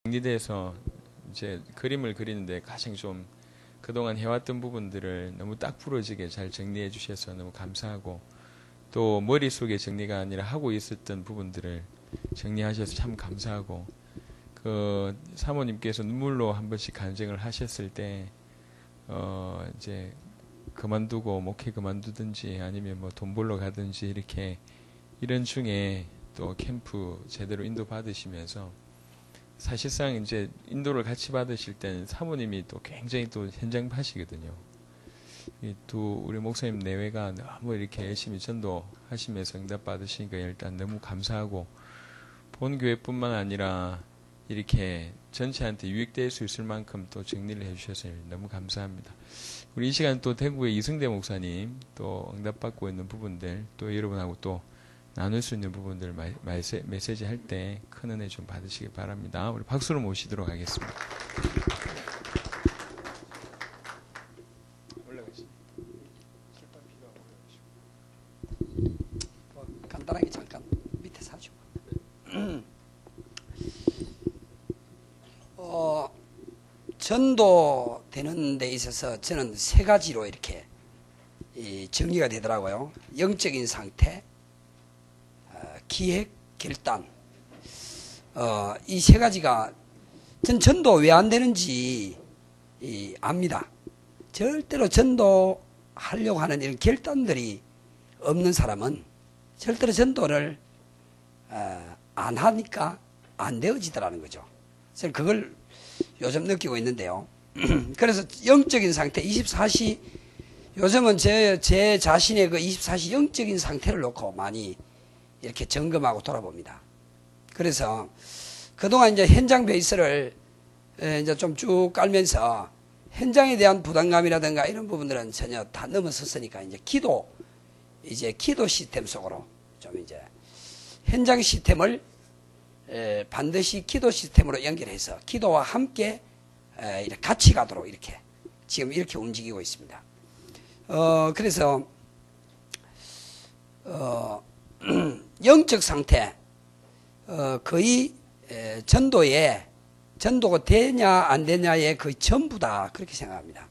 정리돼서 이제 그림을 그리는데 가장 좀 그동안 해왔던 부분들을 너무 딱 부러지게 잘 정리해 주셔서 너무 감사하고, 또 머릿속에 정리가 아니라 하고 있었던 부분들을 정리하셔서 참 감사하고, 그 사모님께서 눈물로 한 번씩 간증을 하셨을 때 이제 그만두고 목회 그만두든지 아니면 뭐 돈 벌러 가든지 이렇게 이런 중에 또 캠프 제대로 인도 받으시면서, 사실상 이제 인도를 같이 받으실 때는 사모님이 또 굉장히 또 현장파시거든요. 이 두 우리 목사님 내외가 너무 이렇게 열심히 전도하시면서 응답 받으시니까 일단 너무 감사하고, 본 교회뿐만 아니라 이렇게 전체한테 유익될 수 있을 만큼 또 정리를 해주셔서 너무 감사합니다. 우리 이 시간 또 대구의 이승대 목사님 또 응답받고 있는 부분들, 또 여러분하고 또 나눌 수 있는 부분들 메시지 할 때 큰 은혜 좀 받으시기 바랍니다. 우리 박수로 모시도록 하겠습니다. 간단하게 잠깐 밑에서 하죠. 전도되는 데 있어서 저는 세 가지로 이렇게 정리가 되더라고요. 영적인 상태, 기획, 결단. 이 세 가지가 전 전도 왜 안 되는지 압니다. 절대로 전도하려고 하는 이런 결단들이 없는 사람은 절대로 전도를 안 하니까 안 되어지더라는 거죠. 저는 그걸 요즘 느끼고 있는데요. 그래서 영적인 상태, 24시, 요즘은 제 자신의 그 24시 영적인 상태를 놓고 많이 이렇게 점검하고 돌아봅니다. 그래서 그동안 이제 현장 베이스를 이제 좀 쭉 깔면서 현장에 대한 부담감이라든가 이런 부분들은 전혀 다 넘어섰으니까 이제 기도 시스템 속으로 좀 이제 현장 시스템을 반드시 기도 시스템으로 연결해서 기도와 함께 이렇게 같이 가도록 이렇게 지금 이렇게 움직이고 있습니다. 그래서 영적 상태, 거의 전도가 되냐 안 되냐의 거의 전부다, 그렇게 생각합니다.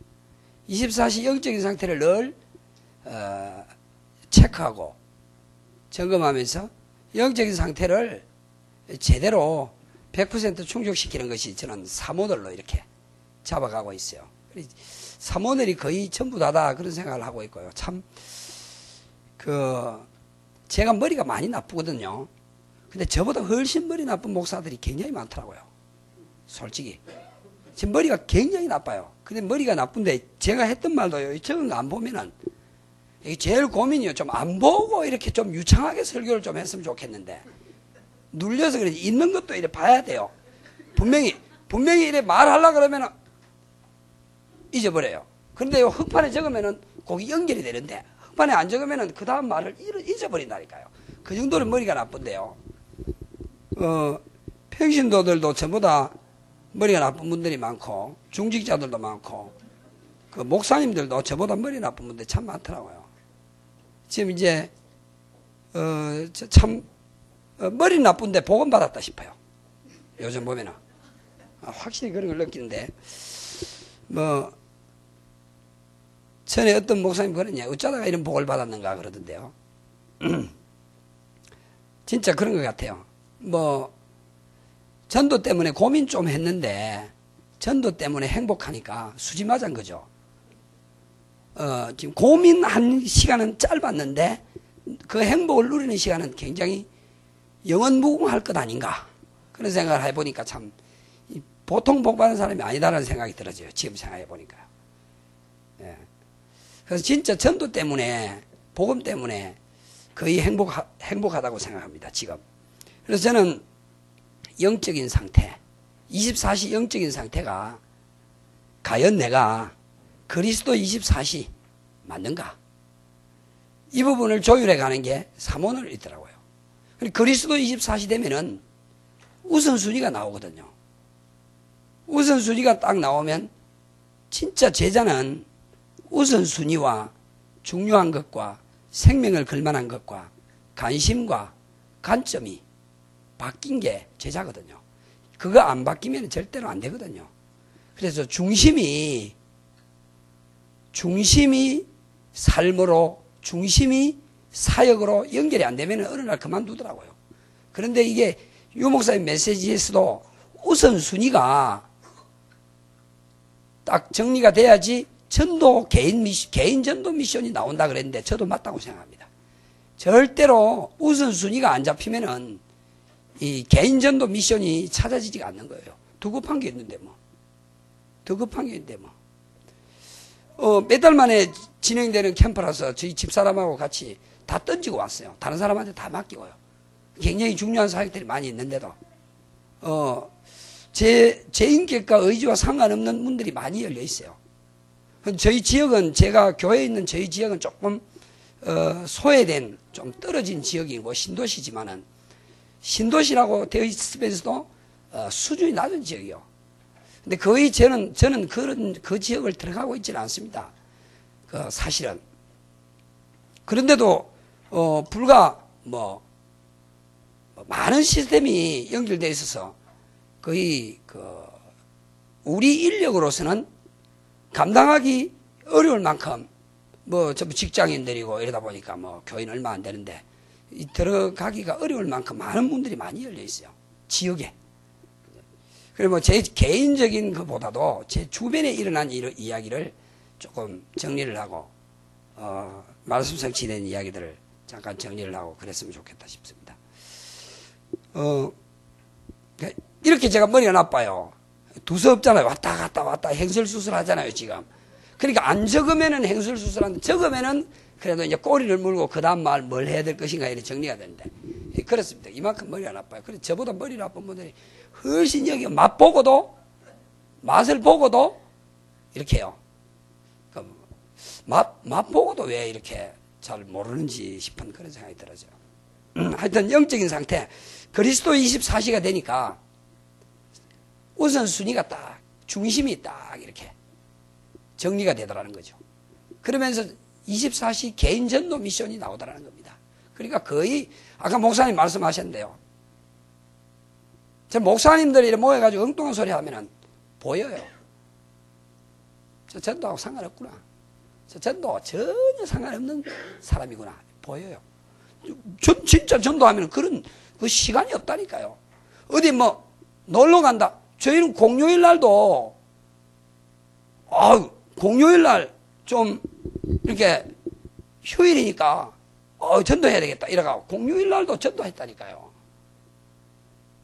24시 영적인 상태를 늘 체크하고 점검하면서 영적인 상태를 제대로 100% 충족시키는 것이 저는 사모들로 이렇게 잡아가고 있어요. 사모들이 거의 전부 다다, 그런 생각을 하고 있고요. 참 제가 머리가 많이 나쁘거든요. 근데 저보다 훨씬 머리 나쁜 목사들이 굉장히 많더라고요. 솔직히 제 머리가 굉장히 나빠요. 근데 머리가 나쁜데 제가 했던 말도요, 저건 안 보면은 이게 제일 고민이요. 좀 안 보고 이렇게 좀 유창하게 설교를 좀 했으면 좋겠는데, 눌려서 그러지 있는 것도 이래 봐야 돼요. 분명히 이래 말하려고 그러면은 잊어버려요. 그런데 흑판에 적으면은 거기 연결이 되는데, 흑판에 안 적으면은 그 다음 말을 잊어버린다니까요. 그 정도로 머리가 나쁜데요. 평신도들도 전보다 머리가 나쁜 분들이 많고, 중직자들도 많고, 그 목사님들도 저보다 머리 나쁜 분들이 참 많더라고요. 지금 이제 참 머리 나쁜데 복음 받았다 싶어요. 요즘 보면은 확실히 그런 걸 느끼는데, 뭐 전에 어떤 목사님 그러냐, 어쩌다가 이런 복을 받았는가 그러던데요. 진짜 그런 것 같아요. 뭐 전도 때문에 고민 좀 했는데 전도 때문에 행복하니까 수지 맞은 거죠. 지금 고민한 시간은 짧았는데 그 행복을 누리는 시간은 굉장히 영원무궁할 것 아닌가, 그런 생각을 해보니까 참 보통 복 받은 사람이 아니다라는 생각이 들어져요. 지금 생각해보니까요. 예. 그래서 진짜 전도 때문에, 복음 때문에 거의 행복하다고 생각합니다, 지금. 그래서 저는 영적인 상태, 24시 영적인 상태가 과연 내가 그리스도 24시 맞는가? 이 부분을 조율해 가는 게 사모는 있더라고요. 그리스도 24시 되면은 우선순위가 나오거든요. 우선순위가 딱 나오면 진짜 제자는 우선순위와 중요한 것과 생명을 걸만한 것과 관심과 관점이 바뀐 게 제자거든요. 그거 안 바뀌면 절대로 안 되거든요. 그래서 중심이 삶으로, 중심이 사역으로 연결이 안 되면 어느 날 그만두더라고요. 그런데 이게 유 목사님 메시지에서도 우선순위가 딱 정리가 돼야지 전도 개인 전도 미션이 나온다 그랬는데 저도 맞다고 생각합니다. 절대로 우선순위가 안 잡히면은 이 개인 전도 미션이 찾아지지가 않는 거예요. 더 급한 게 있는데 뭐. 몇 달 만에 진행되는 캠프라서 저희 집사람하고 같이 다 던지고 왔어요. 다른 사람한테 다 맡기고요. 굉장히 중요한 사역들이 많이 있는데도, 제 인격과 의지와 상관없는 문들이 많이 열려 있어요. 저희 지역은, 제가 교회에 있는 저희 지역은 조금, 소외된, 좀 떨어진 지역이고, 신도시지만은, 신도시라고 되어 있으면서도, 수준이 낮은 지역이요. 근데 거의 저는 그 지역을 들어가고 있지는 않습니다. 사실은. 그런데도, 불과 많은 시스템이 연결되어 있어서 거의 우리 인력으로서는 감당하기 어려울 만큼 전부 직장인들이고 이러다 보니까 교인 얼마 안 되는데 들어가기가 어려울 만큼 많은 분들이 많이 열려 있어요. 지역에. 그리고 제 개인적인 것보다도 제 주변에 일어난 이야기를 조금 정리를 하고 말씀 성취된 이야기들을 잠깐 정리를 하고 그랬으면 좋겠다 싶습니다. 이렇게 제가 머리가 나빠요. 두서없잖아요. 왔다 갔다 행설수술 하잖아요, 지금. 그러니까 안 적으면은 행설수술하는데 적으면은 그래도 이제 꼬리를 물고 그 다음 말 뭘 해야 될 것인가 이렇게 정리가 되는데. 그렇습니다. 이만큼 머리가 나빠요. 그래서 저보다 머리 나쁜 분들이 훨씬 여기 맛을 보고도 이렇게 해요. 맛 보고도 왜 이렇게 잘 모르는지 싶은 그런 생각이 들어요. 하여튼 영적인 상태, 그리스도 24시가 되니까 우선순위가 딱, 중심이 딱 이렇게 정리가 되더라는 거죠. 그러면서 24시 개인 전도 미션이 나오더라는 겁니다. 그러니까 거의 아까 목사님 말씀하셨는데요. 저 목사님들이 이렇게 모여가지고 엉뚱한 소리 하면은 보여요. 저 전도하고 상관없구나. 저 전도 전혀 상관없는 사람이구나. 보여요. 진짜 전도하면 그런 그 시간이 없다니까요. 어디 놀러 간다. 저희는 공휴일 날도 공휴일 날 좀 이렇게 휴일이니까 전도해야 되겠다 이래가지고 공휴일 날도 전도했다니까요.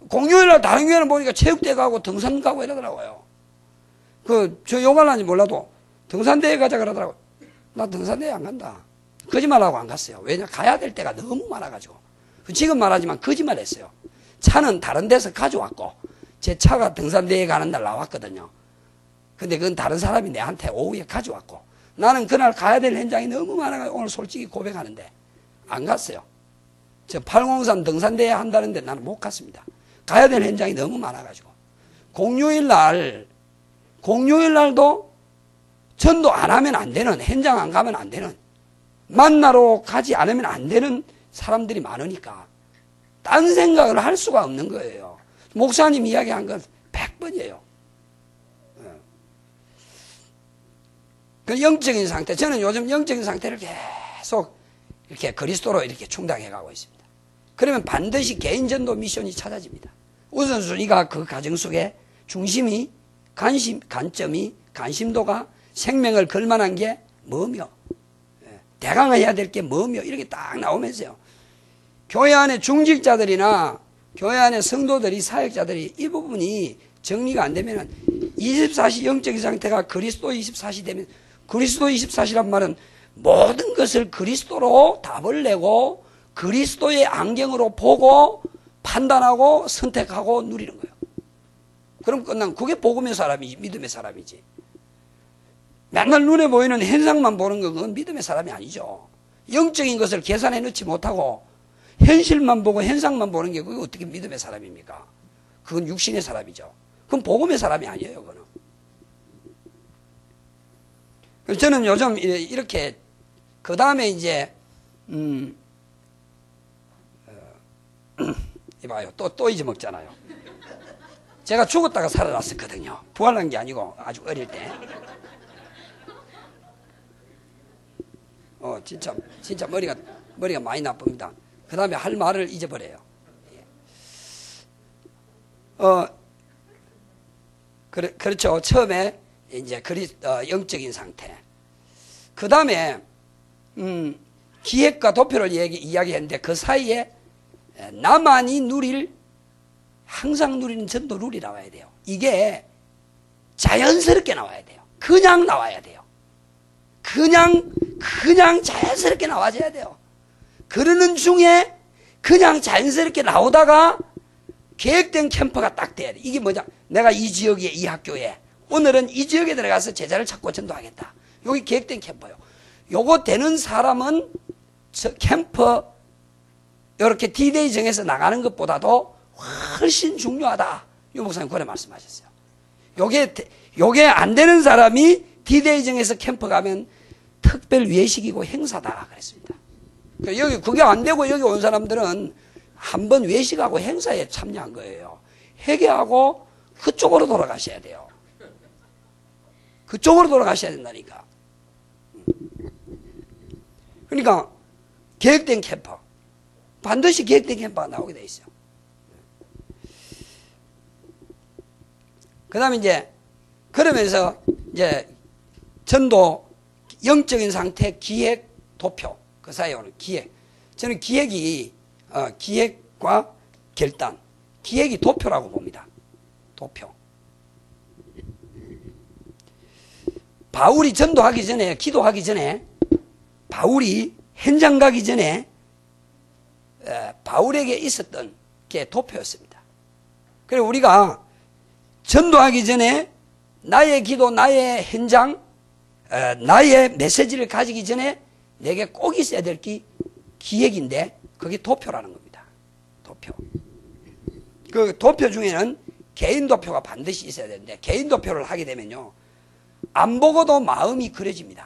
공휴일 날 다른 교회는 보니까 체육대회 가고 등산 가고 이러더라고요. 저 요말란지 몰라도 등산대회 가자 그러더라고요. 나 등산대회 안 간다. 거짓말하고 안 갔어요. 왜냐, 가야 될 때가 너무 많아가지고. 지금 말하지만 거짓말 했어요. 차는 다른 데서 가져왔고, 제 차가 등산대회 가는 날 나왔거든요. 근데 그건 다른 사람이 내한테 오후에 가져왔고, 나는 그날 가야 될 현장이 너무 많아가지고 오늘 솔직히 고백하는데, 안 갔어요. 저 803 등산대회 한다는데 나는 못 갔습니다. 가야 될 현장이 너무 많아가지고. 공휴일 날도 전도 안 하면 안 되는, 현장 안 가면 안 되는, 만나러 가지 않으면 안 되는 사람들이 많으니까 딴 생각을 할 수가 없는 거예요. 목사님 이야기한 건 100번이에요. 그 영적인 상태, 저는 요즘 영적인 상태를 계속 이렇게 그리스도로 이렇게 충당해 가고 있습니다. 그러면 반드시 개인 전도 미션이 찾아집니다. 우선순위가 그 과정 속에 중심이, 관점이, 관심도가 생명을 걸만한 게 뭐며, 대강해야 될 게 뭐며, 이렇게 딱 나오면서요. 교회 안에 중직자들이나 교회 안에 성도들이, 사역자들이 이 부분이 정리가 안 되면 24시 영적인 상태가 그리스도 24시 되면, 그리스도 24시란 말은 모든 것을 그리스도로 답을 내고 그리스도의 안경으로 보고 판단하고 선택하고 누리는 거예요. 그럼 끝난, 그게 복음의 사람이지, 믿음의 사람이지. 맨날 눈에 보이는 현상만 보는 건 그건 믿음의 사람이 아니죠. 영적인 것을 계산해 넣지 못하고 현실만 보고 현상만 보는 게 그게 어떻게 믿음의 사람입니까? 그건 육신의 사람이죠. 그건 복음의 사람이 아니에요, 그거는. 저는 요즘 이렇게, 그 다음에 이제, 이봐요. 또 잊어먹잖아요. 제가 죽었다가 살아났었거든요. 부활한 게 아니고 아주 어릴 때. 진짜 머리가 많이 나쁩니다. 그 다음에 할 말을 잊어버려요. 그렇죠. 처음에 이제 영적인 상태. 그 다음에 기획과 도표를 이야기했는데 그 사이에 나만이 항상 누리는 전도 룰이 나와야 돼요. 이게 자연스럽게 나와야 돼요. 그냥 나와야 돼요. 그냥 자연스럽게 나와줘야 돼요. 그러는 중에 그냥 자연스럽게 나오다가 계획된 캠프가 딱 돼야 돼. 이게 뭐냐? 내가 이 지역에, 이 학교에, 오늘은 이 지역에 들어가서 제자를 찾고 전도하겠다. 여기 계획된 캠프예요. 요거 되는 사람은 캠프, 이렇게 D-Day 정해서 나가는 것보다도 훨씬 중요하다. 유 목사님 그래 말씀하셨어요. 요게 안 되는 사람이 D-Day 정해서 캠프 가면 특별 외식이고 행사다. 그랬습니다. 그게 안 되고 여기 온 사람들은 한번 외식하고 행사에 참여한 거예요. 회개하고 그쪽으로 돌아가셔야 돼요. 그쪽으로 돌아가셔야 된다니까. 그러니까 계획된 캠퍼, 반드시 계획된 캠퍼가 나오게 돼 있어요. 그 다음에 이제 그러면서 이제 전도 영적인 상태, 기획, 도표, 그 사이에 오는 기획. 저는 기획과 결단, 기획이 도표라고 봅니다. 도표. 바울이 전도하기 전에, 기도하기 전에, 바울이 현장 가기 전에 바울에게 있었던 게 도표였습니다. 그리고 우리가 전도하기 전에 나의 기도, 나의 현장, 나의 메시지를 가지기 전에 내게 꼭 있어야 될 게 기획인데 그게 도표라는 겁니다. 도표. 그 도표 중에는 개인 도표가 반드시 있어야 되는데 개인 도표를 하게 되면요. 안 보고도 마음이 그려집니다.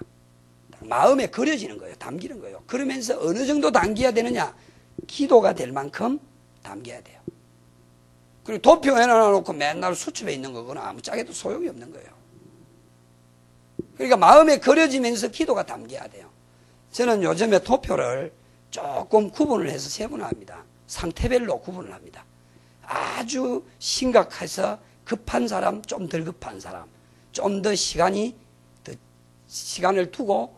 마음에 그려지는 거예요. 담기는 거예요. 그러면서 어느 정도 담겨야 되느냐? 기도가 될 만큼 담겨야 돼요. 그리고 도표 해놔놓고 맨날 수첩에 있는 거거나 아무짝에도 소용이 없는 거예요. 그러니까 마음에 그려지면서 기도가 담겨야 돼요. 저는 요즘에 도표를 조금 구분을 해서 세분화합니다. 상태별로 구분을 합니다. 아주 심각해서 급한 사람, 좀 덜 급한 사람, 좀 더 시간을 두고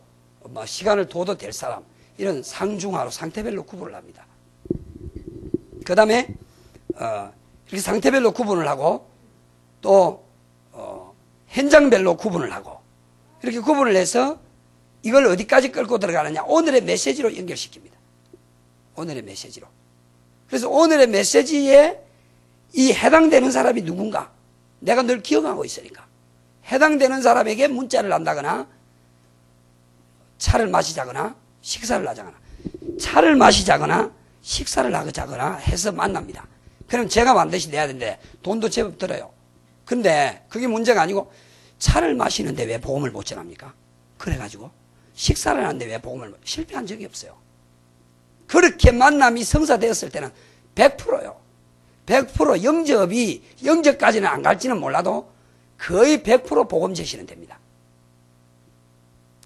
시간을 둬도 될 사람, 이런 상중하로 상태별로 구분을 합니다. 그 다음에 이렇게 상태별로 구분을 하고 또 현장별로 구분을 하고 이렇게 구분을 해서 이걸 어디까지 끌고 들어가느냐, 오늘의 메시지로 연결시킵니다. 오늘의 메시지로. 그래서 오늘의 메시지에 이 해당되는 사람이 누군가 내가 늘 기억하고 있으니까 해당되는 사람에게 문자를 한다거나 차를 마시자거나 식사를 하자거나 차를 마시자거나 식사를 하자거나 해서 만납니다. 그럼 제가 반드시 내야 되는데 돈도 제법 들어요. 근데 그게 문제가 아니고 차를 마시는데 왜 보험을 못 전합니까? 그래가지고 식사를 하는데 왜 보험을 실패한 적이 없어요. 그렇게 만남이 성사되었을 때는 100%요. 100% 영접까지는 안 갈지는 몰라도 거의 100% 보험 제시는 됩니다.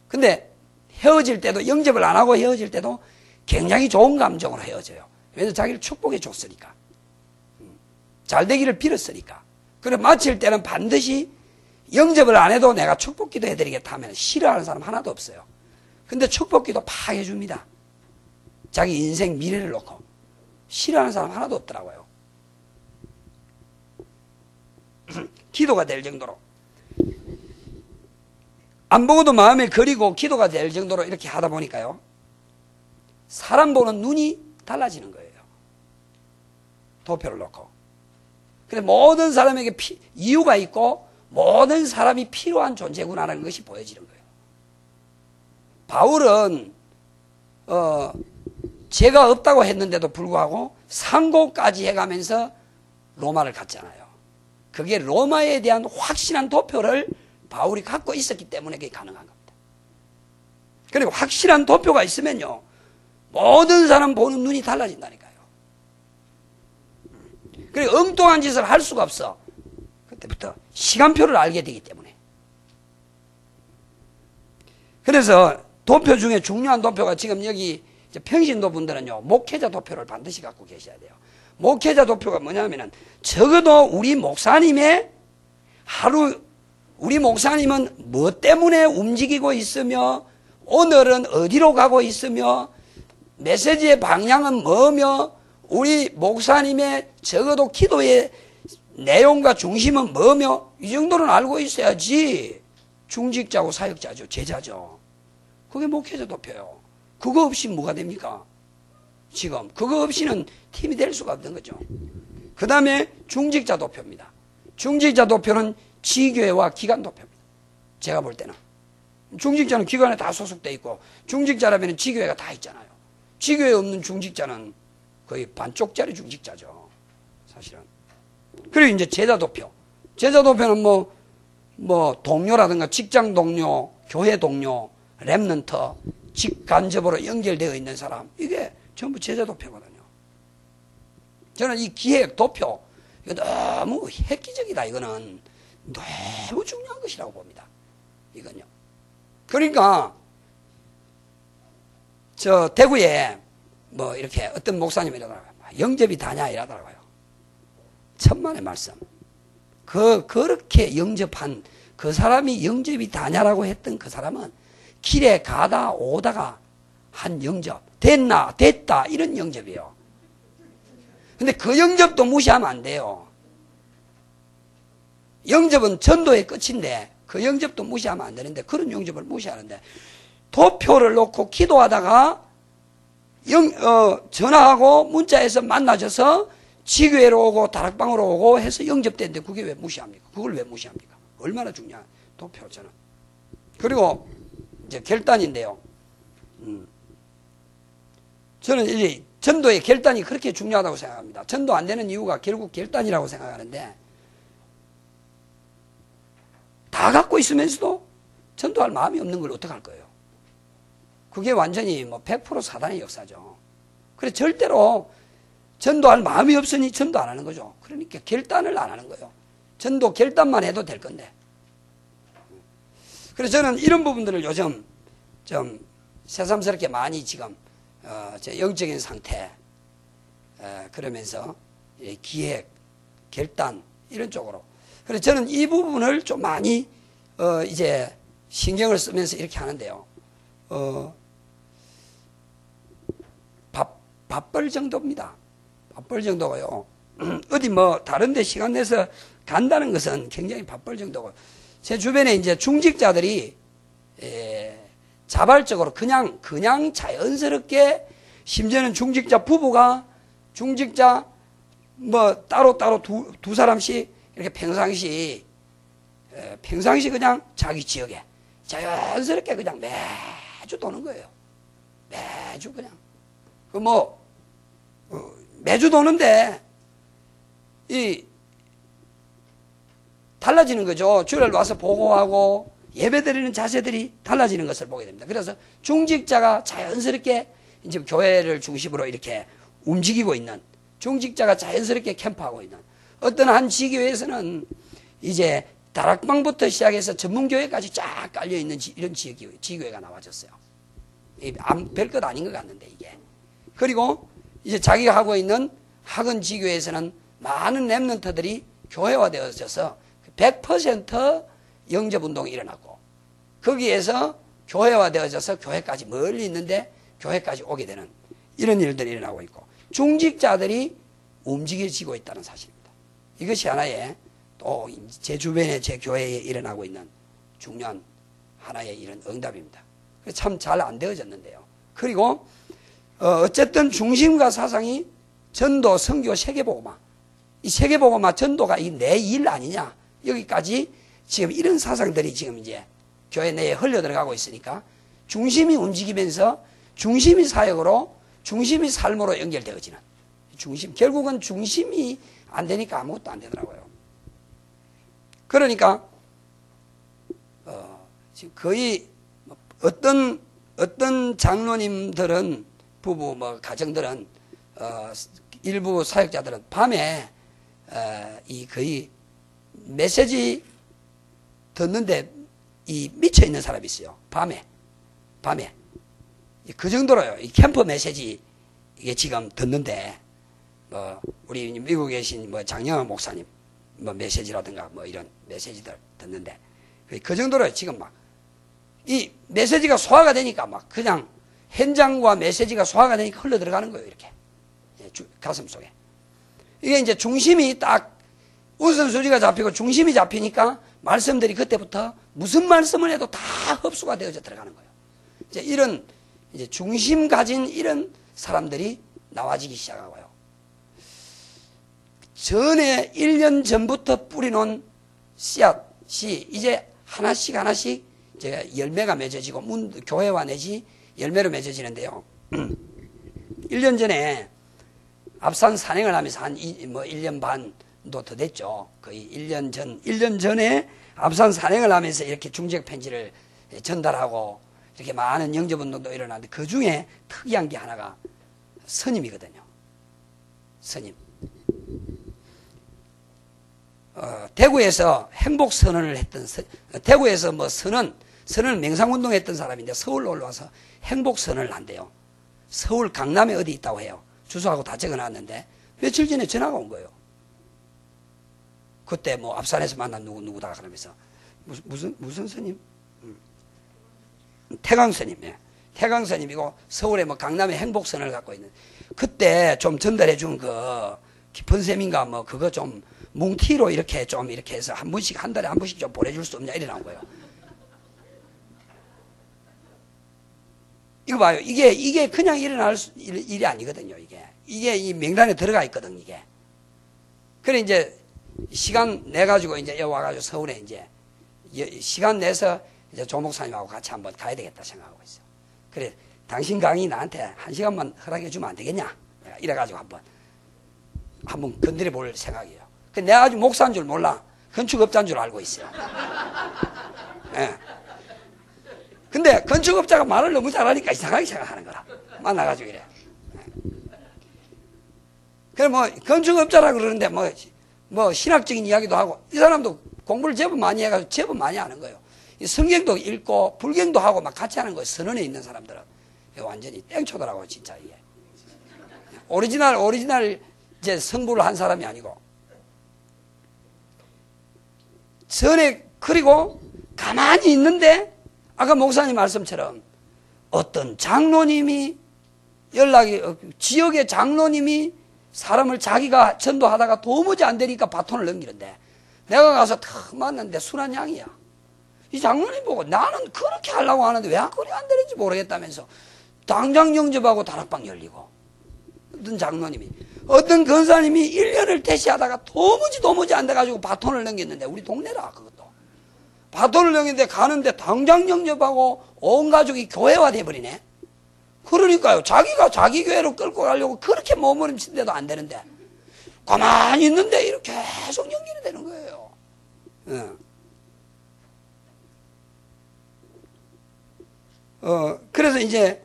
근데 헤어질 때도 영접을 안 하고 헤어질 때도 굉장히 좋은 감정으로 헤어져요. 왜냐하면 자기를 축복해 줬으니까. 잘 되기를 빌었으니까. 그래 마칠 때는 반드시 영접을 안 해도 내가 축복기도 해드리겠다 하면 싫어하는 사람 하나도 없어요. 근데 축복기도 팍 해줍니다. 자기 인생 미래를 놓고 싫어하는 사람 하나도 없더라고요. 기도가 될 정도로 안 보고도 마음에 그리고 기도가 될 정도로 이렇게 하다 보니까요, 사람 보는 눈이 달라지는 거예요. 도표를 놓고. 근데 모든 사람에게 이유가 있고 모든 사람이 필요한 존재구나라는 것이 보여지는 거예요. 바울은 죄가 없다고 했는데도 불구하고 상고까지 해가면서 로마를 갔잖아요. 그게 로마에 대한 확실한 도표를 바울이 갖고 있었기 때문에 그게 가능한 겁니다. 그리고 확실한 도표가 있으면요, 모든 사람 보는 눈이 달라진다니까요. 그리고 엉뚱한 짓을 할 수가 없어. 때부터 시간표를 알게 되기 때문에. 그래서 도표 중에 중요한 도표가 지금 여기 평신도 분들은요, 목회자 도표를 반드시 갖고 계셔야 돼요. 목회자 도표가 뭐냐면은 적어도 우리 목사님의 하루, 우리 목사님은 뭐 때문에 움직이고 있으며 오늘은 어디로 가고 있으며 메시지의 방향은 뭐며 우리 목사님의 적어도 기도의 내용과 중심은 뭐며 이 정도는 알고 있어야지 중직자고 사역자죠. 제자죠. 그게 목회자 도표예요. 그거 없이 뭐가 됩니까? 지금 그거 없이는 팀이 될 수가 없는 거죠. 그 다음에 중직자 도표입니다. 중직자 도표는 지교회와 기관 도표입니다. 제가 볼 때는 중직자는 기관에 다 소속돼 있고 중직자라면 지교회가 다 있잖아요. 지교회 없는 중직자는 거의 반쪽짜리 중직자죠. 사실은. 그리고 이제 제자 도표. 제자 도표는 뭐 동료라든가 직장 동료, 교회 동료, 랩런트, 직간접으로 연결되어 있는 사람, 이게 전부 제자 도표거든요. 저는 이 기획 도표, 이거 너무 획기적이다. 이거는 너무 중요한 것이라고 봅니다. 이건요. 그러니까 저 대구에 뭐 이렇게 어떤 목사님이 이러더라고요. 영접이 다냐 이러더라고요. 천만의 말씀. 그렇게 영접한 그 사람이 영접이 다냐라고 했던 그 사람은 길에 가다 오다가 한 영접. 됐다 이런 영접이에요. 근데 그 영접도 무시하면 안 돼요. 영접은 전도의 끝인데 그 영접도 무시하면 안 되는데 그런 영접을 무시하는데 도표를 놓고 기도하다가 전화하고 문자에서 만나져서 지교회로 오고 다락방으로 오고 해서 영접되는데 그게 왜 무시합니까? 그걸 왜 무시합니까? 얼마나 중요한 도표 저는. 그리고 이제 결단인데요. 저는 이제 전도의 결단이 그렇게 중요하다고 생각합니다. 전도 안 되는 이유가 결국 결단이라고 생각하는데 다 갖고 있으면서도 전도할 마음이 없는 걸 어떡할 거예요? 그게 완전히 뭐 100% 사단의 역사죠. 그래서 절대로 전도할 마음이 없으니 전도 안 하는 거죠. 그러니까 결단을 안 하는 거예요. 전도 결단만 해도 될 건데. 그래서 저는 이런 부분들을 요즘 좀 새삼스럽게 많이 지금 제 영적인 상태 그러면서 기획, 결단 이런 쪽으로. 그래서 저는 이 부분을 좀 많이 이제 신경을 쓰면서 이렇게 하는데요. 바쁠 정도입니다. 바쁠 정도고요. 어디 뭐 다른 데 시간 내서 간다는 것은 굉장히 바쁠 정도고. 제 주변에 이제 중직자들이 자발적으로 그냥 자연스럽게 심지어는 중직자 부부가 중직자 뭐 따로 두 사람씩 이렇게 평상시 그냥 자기 지역에 자연스럽게 그냥 매주 도는 거예요. 매주 그냥. 매주 도는데 달라지는 거죠. 주일 와서 보고하고 예배드리는 자세들이 달라지는 것을 보게 됩니다. 그래서 중직자가 자연스럽게 이제 교회를 중심으로 이렇게 움직이고 있는 중직자가 자연스럽게 캠프하고 있는 어떤 한 지교회에서는 이제 다락방부터 시작해서 전문교회까지 쫙 깔려있는 이런 지교회가 나와졌어요. 별것 아닌 것 같는데 이게. 그리고 이제 자기가 하고 있는 학원 지교회에서는 많은 랩런트들이 교회화되어져서 100% 영접운동이 일어나고 거기에서 교회화되어져서 교회까지 멀리 있는데 교회까지 오게 되는 이런 일들이 일어나고 있고 중직자들이 움직여지고 있다는 사실입니다. 이것이 하나의 또 제 주변에 제 교회에 일어나고 있는 중요한 하나의 이런 응답입니다. 참 잘 안 되어졌는데요. 그리고 어쨌든 중심과 사상이 전도, 선교, 세계복음화. 이 세계복음화 전도가 이 내 일 아니냐. 여기까지 지금 이런 사상들이 지금 이제 교회 내에 흘려 들어가고 있으니까 중심이 움직이면서 중심이 사역으로 중심이 삶으로 연결되어지는 중심. 결국은 중심이 안 되니까 아무것도 안 되더라고요. 그러니까 지금 거의 어떤 장로님들은 부부 가정들은 일부 사역자들은 밤에 이 거의 메시지 듣는데 이 미쳐 있는 사람이 있어요. 밤에. 그 정도로요. 이 캠프 메시지 이게 지금 듣는데 뭐 우리 미국에 계신 뭐 장영환 목사님 뭐 메시지라든가 뭐 이런 메시지들 듣는데 그 정도로 지금 막 이 메시지가 소화가 되니까 막 그냥 현장과 메시지가 소화가 되니까 흘러 들어가는 거예요. 이렇게 가슴 속에 이게 이제 중심이 딱 우선순위가 잡히고 중심이 잡히니까 말씀들이 그때부터 무슨 말씀을 해도 다 흡수가 되어져 들어가는 거예요. 이제 이런 이제 중심 가진 이런 사람들이 나와지기 시작하고요. 전에 1년 전부터 뿌리놓은 씨앗이 이제 하나씩 이제 열매가 맺어지고 교회와 내지 열매로 맺어지는데요. 1년 전에 앞산 산행을 하면서 한 1년 반도 더 됐죠. 거의 1년 전에 앞산 산행을 하면서 이렇게 중직 편지를 전달하고 이렇게 많은 영접운동도 일어나는데 그 중에 특이한 게 하나가 스님이거든요. 스님. 대구에서 행복선언을 했던, 대구에서 뭐 선언 맹상운동 했던 사람인데 서울로 올라와서 행복선언을 한대요. 서울 강남에 어디 있다고 해요. 주소하고 다 적어놨는데 며칠 전에 전화가 온 거예요. 그때 뭐 앞산에서 만난 누구다 그러면서 무슨 스님? 태강 스님. 예. 태강 스님이고 서울에 뭐 강남에 행복선을 갖고 있는 그때 좀 전달해 준 그 깊은 셈인가 뭐 그거 좀 뭉티로 이렇게 좀 이렇게 해서 한 번씩 한 달에 한 번씩 좀 보내줄 수 없냐 이래 나온 거예요. 이거 봐요. 이게 그냥 일어날 일이 아니거든요. 이게 이 명단에 들어가 있거든 이게. 그래 이제 시간 내 가지고 이제 여기 와가지고 서울에 이제 시간 내서 이제 조 목사님하고 같이 한번 가야 되겠다 생각하고 있어요. 그래 당신 강의 나한테 1시간만 허락해 주면 안 되겠냐? 내가 이래가지고 한번 건드려 볼 생각이에요. 내가 아직 목사인 줄 몰라. 건축업자인 줄 알고 있어요. 예. 근데 건축업자가 말을 너무 잘하니까 이상하게 생각하는 거라. 만나가지고 이래. 그래 뭐 건축업자라 그러는데 뭐 신학적인 이야기도 하고 이 사람도 공부를 제법 많이 해가지고 제법 많이 하는 거예요. 이 성경도 읽고 불경도 하고 막 같이 하는 거예요. 선언에 있는 사람들은 완전히 땡초더라고 진짜 이게. 오리지널 이제 성부를 한 사람이 아니고. 전에 그리고 가만히 있는데 아까 목사님 말씀처럼 어떤 장로님이 지역의 장로님이 사람을 자기가 전도하다가 도무지 안 되니까 바톤을 넘기는데 내가 가서 탁 만났는데 순한 양이야. 이 장로님 보고 나는 그렇게 하려고 하는데 왜 그리 안 되는지 모르겠다면서 당장 영접하고 다락방 열리고 어떤 장로님이 어떤 권사님이 1년을 대시하다가 도무지 안 돼가지고 바톤을 넘겼는데 우리 동네라 그것도 바톤을 넘겼는데 가는데 당장 영접하고 온 가족이 교회화 돼버리네. 그러니까요 자기가 자기 교회로 끌고 가려고 그렇게 몸부림치는데도 안 되는데 가만히 있는데 이렇게 계속 연결이 되는 거예요. 그래서 이제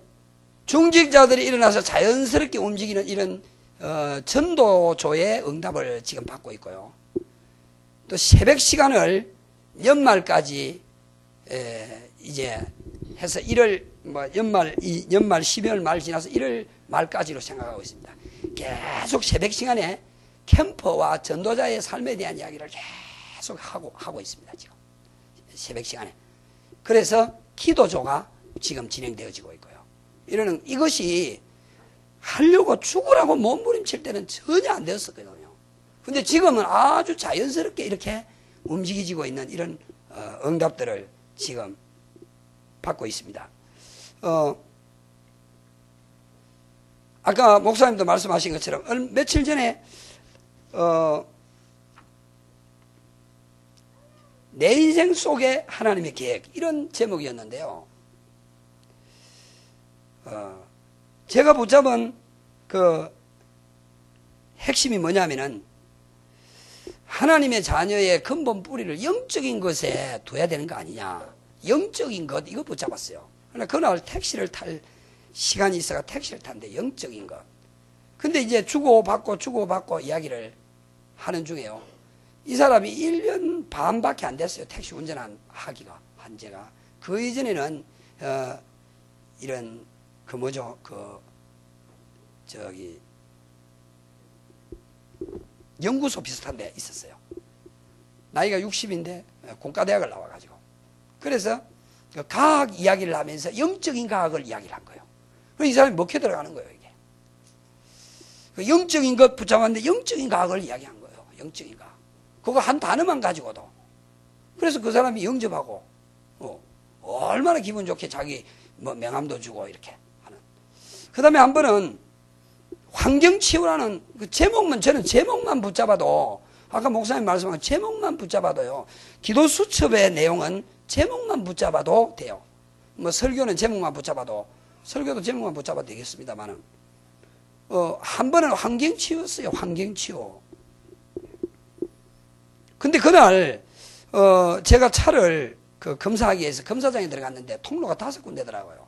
중직자들이 일어나서 자연스럽게 움직이는 이런 전도조의 응답을 지금 받고 있고요. 또 새벽 시간을 연말까지 이제 해서 1월 연말 12월 말 지나서 1월 말까지로 생각하고 있습니다. 계속 새벽 시간에 캠퍼와 전도자의 삶에 대한 이야기를 계속 하고 있습니다. 지금 새벽 시간에. 그래서 기도조가 지금 진행되어지고 있고요. 이것이 하려고 죽으라고 몸부림칠 때는 전혀 안 되었었거든요. 근데 지금은 아주 자연스럽게 이렇게 움직이지고 있는 이런 응답들을 지금 받고 있습니다. 아까 목사님도 말씀하신 것처럼 며칠 전에 내 인생 속에 하나님의 계획 이런 제목이었는데요. 제가 붙잡은 그 핵심이 뭐냐면은 하나님의 자녀의 근본 뿌리를 영적인 것에 둬야 되는 거 아니냐. 영적인 것 이거 붙잡았어요. 그러나 그날 택시를 탈 시간이 있어가 택시를 탔는데 영적인 것. 근데 이제 주고받고 이야기를 하는 중에요. 이 사람이 1년 반밖에 안 됐어요. 택시 운전하기가 한제가. 그 이전에는 이런 그 뭐죠 저기 연구소 비슷한 데 있었어요. 나이가 60인데 공과대학을 나와가지고 그래서 그 과학 이야기를 하면서 영적인 과학을 이야기를 한 거예요. 그래서 이 사람이 먹혀 들어가는 거예요. 이게 그 영적인 것 붙잡았는데 영적인 과학을 이야기한 거예요. 영적인 과학. 그거 한 단어만 가지고도. 그래서 그 사람이 영접하고 얼마나 기분 좋게 자기 뭐 명함도 주고 이렇게 하는. 그 다음에 한 번은 환경치유라는 그 제목만, 저는 제목만 붙잡아도, 아까 목사님 말씀한 제목만 붙잡아도요, 기도 수첩의 내용은 제목만 붙잡아도 돼요. 뭐 설교는 제목만 붙잡아도, 설교도 제목만 붙잡아도 되겠습니다만은, 한 번은 환경치유였어요. 환경치유. 근데 그날 제가 차를 그 검사하기 위해서 검사장에 들어갔는데 통로가 5군데더라고요.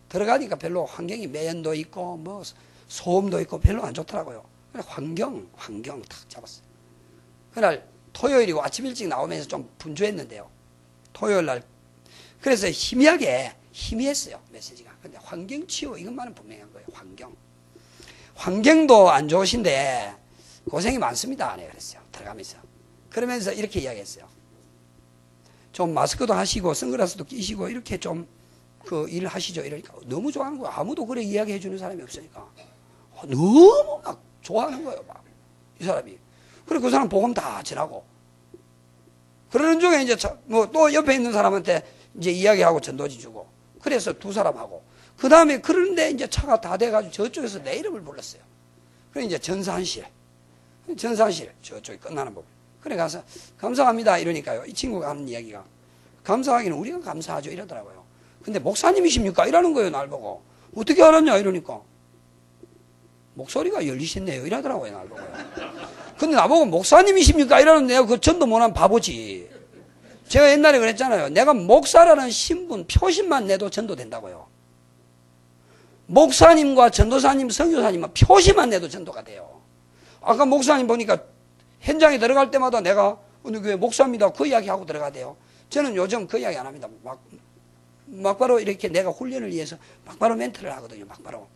들어가니까 별로 환경이 매연도 있고 뭐 소음도 있고 별로 안 좋더라고요. 그래서 환경 탁 잡았어요. 그날 토요일이고 아침 일찍 나오면서 좀 분주했는데요. 토요일 날 그래서 희미했어요. 메시지가. 근데 환경치유 이것만은 분명한 거예요. 환경도 안 좋으신데 고생이 많습니다. 네, 그랬어요. 들어가면서. 그러면서 이렇게 이야기했어요. 좀 마스크도 하시고 선글라스도 끼시고 이렇게 좀 그 일을 하시죠. 이러니까 너무 좋아하는 거예요. 아무도 그래 이야기해 주는 사람이 없으니까 너무 막 좋아하는 거예요. 막 이 사람이. 그리고 그 사람 복음 다 전하고 그러는 중에 이제 뭐 또 옆에 있는 사람한테 이제 이야기하고 전도지 주고 그래서 2사람하고 그 다음에 그런데 이제 차가 다 돼가지고 저쪽에서 내 이름을 불렀어요. 그래 이제 전산실 저쪽이 끝나는 부분. 그래 가서 감사합니다 이러니까요. 이 친구가 하는 이야기가 감사하기는 우리가 감사하죠 이러더라고요. 근데 목사님이십니까? 이러는 거예요. 날 보고. 어떻게 알았냐 이러니까 목소리가 열리셨네요 이러더라고요. 날 보고요. 근데 나보고 목사님이십니까? 이러는데 내가 그 전도 못한 바보지. 제가 옛날에 그랬잖아요. 내가 목사라는 신분 표시만 내도 전도된다고요. 목사님과 전도사님 선교사님은 표시만 내도 전도가 돼요. 아까 목사님 보니까 현장에 들어갈 때마다 내가 어느 교회 목사입니다. 그 이야기하고 들어가대요. 저는 요즘 그 이야기 안 합니다. 막바로 이렇게 내가 훈련을 위해서 막바로 멘트를 하거든요. 막바로.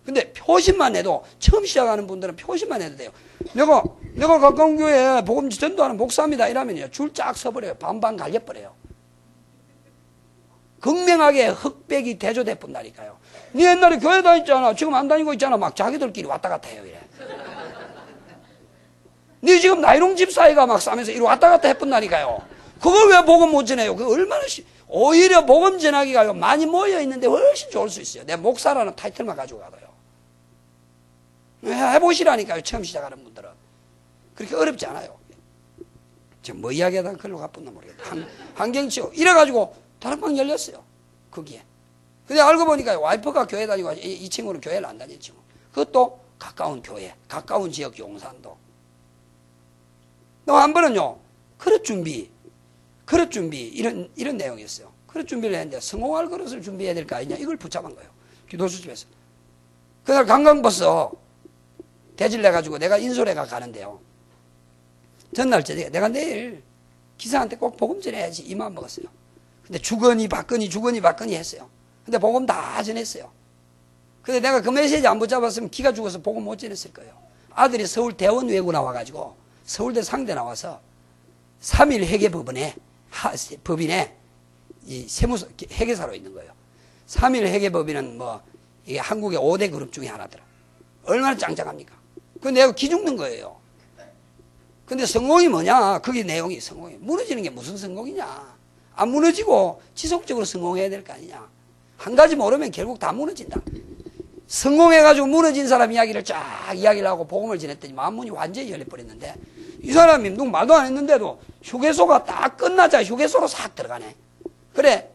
근데 표시만 해도 처음 시작하는 분들은 표시만 해도 돼요. 내가 가까운 교회에 복음 전도하는 목사입니다. 이러면요. 줄 쫙 서버려요. 반반 갈려버려요. 극명하게 흑백이 대조돼 본다니까요. 네 옛날에 교회 다녔잖아. 지금 안 다니고 있잖아. 막 자기들끼리 왔다 갔다 해요. 이래. 네 지금 나이롱 집사회가 막 싸면서 이리 왔다 갔다 해본다니까요. 그걸 왜 복음 못 전해요? 그 얼마나 오히려 복음 전하기가 많이 모여 있는데 훨씬 좋을 수 있어요. 내 목사라는 타이틀만 가지고 가도요. 해보시라니까요. 처음 시작하는 분들은 그렇게 어렵지 않아요. 지금 뭐 이야기하다가 글로 가뿐나 모르겠다. 환경치유 이래가지고 다락방 열렸어요. 거기에. 근데 알고 보니까 와이프가 교회 다니고 이 친구는 교회를 안 다니는 친구. 그것도 가까운 교회, 가까운 지역 용산도. 또 한 번은요. 그릇 준비 이런 내용이었어요. 그릇 준비를 했는데 성공할 그릇을 준비해야 될 거 아니냐 이걸 붙잡은 거예요. 기도수집에서. 그날 관광버스 대질 내가지고 내가 인솔회가 가는데요. 전날 저녁에 내가 내일 기사한테 꼭 복음 전해야지 이 마음 먹었어요. 근데 주거니 받거니 했어요. 근데 복음 다 전했어요. 근데 내가 그 메시지 안 붙잡았으면 기가 죽어서 복음 못 전했을 거예요. 아들이 서울 대원 외고 나와가지고 서울대 상대 나와서 3일 회계법인에 이 세무서 회계사로 있는 거예요. 3일 회계법인은 뭐 이게 한국의 5대 그룹 중에 하나더라. 얼마나 짱짱합니까? 그거 내가 기죽는 거예요. 근데 성공이 뭐냐? 그게 내용이 성공이. 무너지는 게 무슨 성공이냐? 안 무너지고 지속적으로 성공해야 될 거 아니냐? 한 가지 모르면 결국 다 무너진다. 성공해가지고 무너진 사람 이야기를 쫙 이야기를 하고 복음을 전했더니 마음문이 완전히 열려버렸는데 이 사람이 누구 말도 안 했는데도 휴게소가 딱 끝나자 휴게소로 싹 들어가네. 그래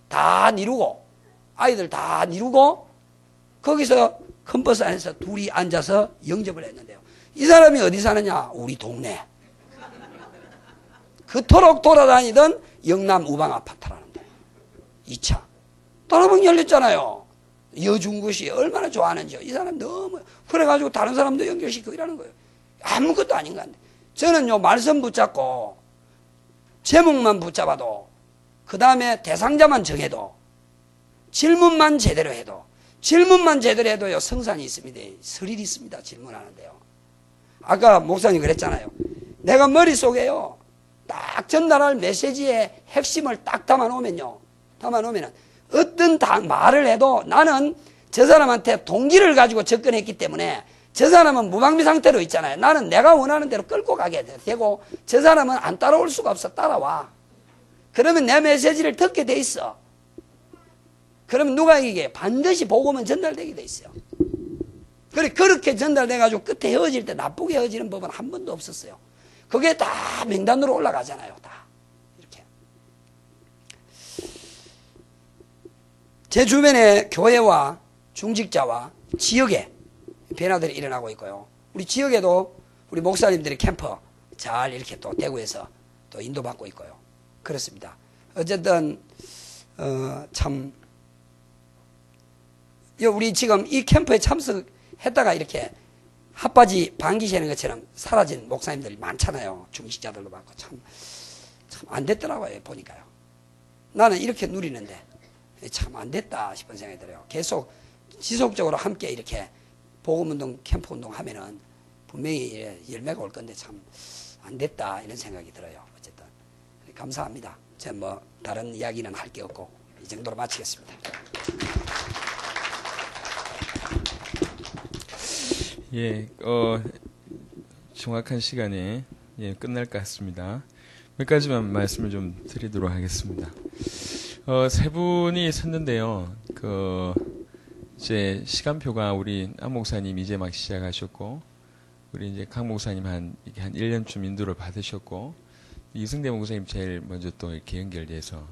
다 이루고 아이들 다 이루고 거기서 큰 버스 안에서 둘이 앉아서 영접을 했는데요. 이 사람이 어디 사느냐? 우리 동네. 그토록 돌아다니던 영남 우방 아파트라는데 2차 다락방 열렸잖아요. 여중구시 얼마나 좋아하는지요. 이 사람 너무 그래가지고 다른 사람도 연결시키고 이러는 거예요. 아무것도 아닌 것 같은데 저는요, 말씀 붙잡고, 제목만 붙잡아도, 그 다음에 대상자만 정해도, 질문만 제대로 해도, 질문만 제대로 해도요, 성산이 있습니다. 설일이 있습니다. 질문하는데요. 아까 목사님 그랬잖아요. 내가 머릿속에요, 딱 전달할 메시지의 핵심을 딱 담아놓으면요, 어떤 말을 해도 나는 저 사람한테 동기를 가지고 접근했기 때문에 저 사람은 무방비 상태로 있잖아요. 나는 내가 원하는 대로 끌고 가게 되고 저 사람은 안 따라올 수가 없어. 따라와. 그러면 내 메시지를 듣게 돼 있어. 그러면 누가 이게 반드시 복음은 전달되게 돼 있어요. 그렇게 전달돼가지고 끝에 헤어질 때 나쁘게 헤어지는 법은 한 번도 없었어요. 그게 다 명단으로 올라가잖아요. 다 이렇게. 제 주변에 교회와 중직자와 지역에 변화들이 일어나고 있고요. 우리 지역에도 우리 목사님들이 캠프 잘 이렇게 또 대구에서 또 인도받고 있고요. 그렇습니다. 어쨌든 참 우리 지금 이 캠프에 참석했다가 이렇게 핫바지 방귀 새는 것처럼 사라진 목사님들이 많잖아요. 중직자들도 많고 참 안 됐더라고요. 보니까요. 나는 이렇게 누리는데 참 안 됐다 싶은 생각이 들어요. 계속 지속적으로 함께 이렇게 복음운동, 캠프운동 하면은 분명히 열매가 올 건데 참 안 됐다 이런 생각이 들어요. 어쨌든 감사합니다. 제가 뭐 다른 이야기는 할 게 없고 이 정도로 마치겠습니다. 예, 정확한 시간에 끝날 것 같습니다. 몇 가지만 말씀을 좀 드리도록 하겠습니다. 세 분이 섰는데요. 이제 시간표가 우리 안 목사님 이제 막 시작하셨고, 우리 이제 강 목사님 한 1년쯤 인도를 받으셨고, 이승대 목사님 제일 먼저 또 이렇게 연결돼서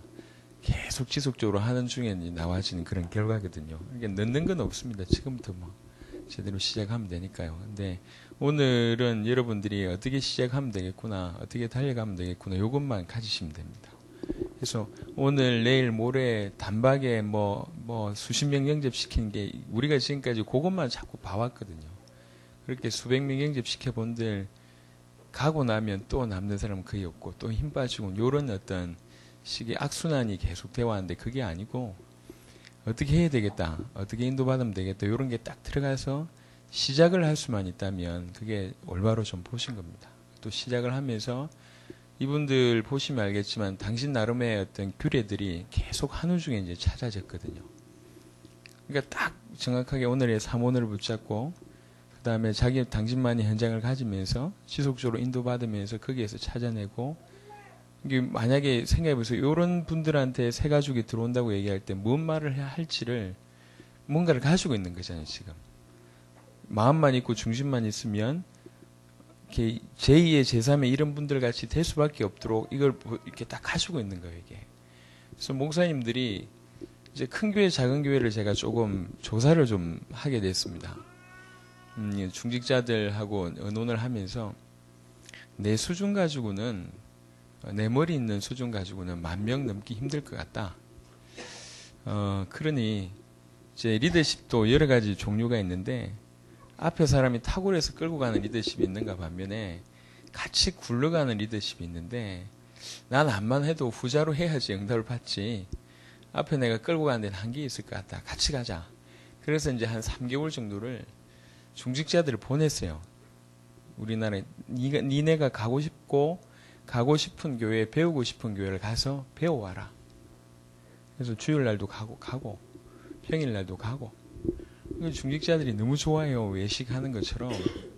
계속 지속적으로 하는 중에 나와지는 그런 결과거든요. 이게 넣는 건 없습니다. 지금부터 뭐 제대로 시작하면 되니까요. 근데 오늘은 여러분들이 어떻게 시작하면 되겠구나, 어떻게 달려가면 되겠구나, 요것만 가지시면 됩니다. 그래서 오늘, 내일, 모레 단박에 뭐 수십 명 영접시키는 게 우리가 지금까지 그것만 자꾸 봐왔거든요. 그렇게 수백 명 영접시켜 본들 가고 나면 또 남는 사람은 거의 없고 또 힘 빠지고 요런 어떤 식의 악순환이 계속 되어 왔는데 그게 아니고 어떻게 해야 되겠다, 어떻게 인도받으면 되겠다, 요런 게 딱 들어가서 시작을 할 수만 있다면 그게 올바로 좀 보신 겁니다. 또 시작을 하면서 이분들 보시면 알겠지만 당신 나름의 어떤 규례들이 계속 한우 중에 이제 찾아졌거든요. 그러니까 딱 정확하게 오늘의 3원을 붙잡고 그 다음에 당신만이 현장을 가지면서 지속적으로 인도받으면서 거기에서 찾아내고, 이게 만약에 생각해보세요. 이런 분들한테 새 가족이 들어온다고 얘기할 때 뭔 말을 해야 할지를 뭔가를 가지고 있는 거잖아요. 지금 마음만 있고 중심만 있으면 이렇게 제2의 제3의 이런 분들 같이 될 수밖에 없도록 이걸 이렇게 딱 가지고 있는 거예요. 이게. 그래서 목사님들이 이제 큰 교회, 작은 교회를 제가 조금 조사를 좀 하게 됐습니다. 중직자들하고 의논을 하면서 내 수준 가지고는, 내 머리 있는 수준 가지고는 10,000명 넘기 힘들 것 같다. 그러니 이제 리더십도 여러 가지 종류가 있는데 앞에 사람이 탁월해서 끌고 가는 리더십이 있는가 반면에 같이 굴러가는 리더십이 있는데 난 암만 해도 후자로 해야지 응답을 받지, 앞에 내가 끌고 가는 데는 한계 있을 것 같다. 같이 가자. 그래서 이제 한 3개월 정도를 중직자들을 보냈어요. 우리나라에 니네가 가고 싶은 교회, 배우고 싶은 교회를 가서 배워와라. 그래서 주일날도 가고 평일날도 가고. 중직자들이 너무 좋아해요. 외식하는 것처럼